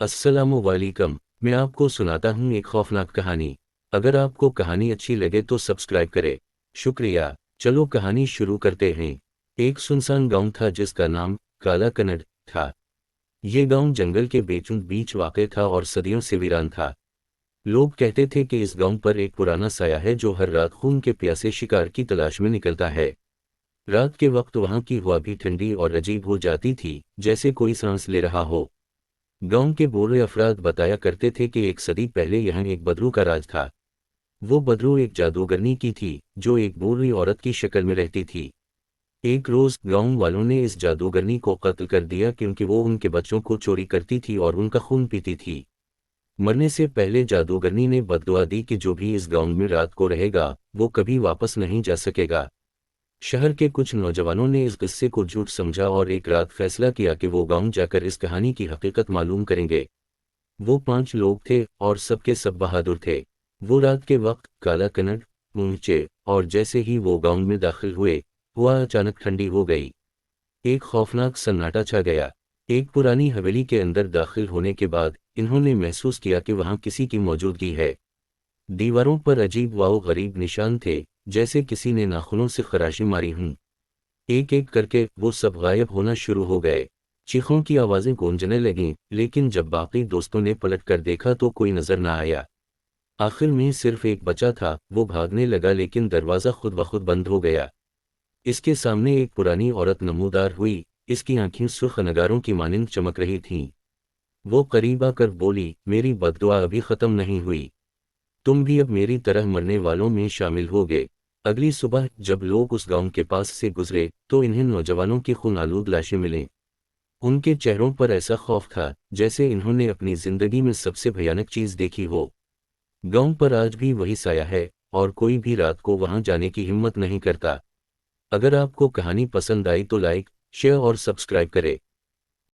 अस्सलामुअलैकुम। मैं आपको सुनाता हूँ एक खौफनाक कहानी। अगर आपको कहानी अच्छी लगे तो सब्सक्राइब करें। शुक्रिया। चलो कहानी शुरू करते हैं। एक सुनसान गांव था जिसका नाम काला कनड़ था। ये गांव जंगल के बीचों बीच वाक़ था और सदियों से वीरान था। लोग कहते थे कि इस गांव पर एक पुराना साया है जो हर रात खून के प्यासे शिकार की तलाश में निकलता है। रात के वक्त वहां की हवा भी ठंडी और अजीब हो जाती थी, जैसे कोई सांस ले रहा हो। गांव के बूढ़े अफराद बताया करते थे कि एक सदी पहले यहाँ एक बदरू का राज था। वो बदरू एक जादूगरनी की थी जो एक बूढ़ी औरत की शक्ल में रहती थी। एक रोज गांव वालों ने इस जादूगरनी को कत्ल कर दिया क्योंकि वो उनके बच्चों को चोरी करती थी और उनका खून पीती थी। मरने से पहले जादूगरनी ने बद्दुआ दी कि जो भी इस गांव में रात को रहेगा वो कभी वापस नहीं जा सकेगा। शहर के कुछ नौजवानों ने इस किस्से को झूठ समझा और एक रात फैसला किया कि वो गांव जाकर इस कहानी की हकीकत मालूम करेंगे। वो 5 लोग थे और सबके सब बहादुर थे। वो रात के वक्त काला कनड़ पहुंचे और जैसे ही वो गांव में दाखिल हुए, हवा अचानक ठंडी हो गई। एक खौफनाक सन्नाटा छा गया। एक पुरानी हवेली के अंदर दाखिल होने के बाद इन्होंने महसूस किया कि वहां किसी की मौजूदगी है। दीवारों पर अजीब व गरीब निशान थे, जैसे किसी ने नाखूनों से खराशी मारी हूं। एक एक करके वो सब गायब होना शुरू हो गए। चीखों की आवाजें गूंजने लगीं, लेकिन जब बाकी दोस्तों ने पलट कर देखा तो कोई नजर न आया। आखिर में सिर्फ एक बचा था। वो भागने लगा लेकिन दरवाजा खुद ब खुद बंद हो गया। इसके सामने एक पुरानी औरत नमूदार हुई। इसकी आंखें सुर्ख नगारों की मानिंद चमक रही थीं। वो करीब आकर बोली, मेरी बद्दुआ अभी खत्म नहीं हुई। तुम भी अब मेरी तरह मरने वालों में शामिल होगे। अगली सुबह जब लोग उस गांव के पास से गुजरे तो इन्हें नौजवानों की खून आलूद लाशें मिलीं। उनके चेहरों पर ऐसा खौफ था जैसे इन्होंने अपनी जिंदगी में सबसे भयानक चीज देखी हो। गांव पर आज भी वही साया है और कोई भी रात को वहां जाने की हिम्मत नहीं करता। अगर आपको कहानी पसंद आई तो लाइक, शेयर और सब्सक्राइब करें।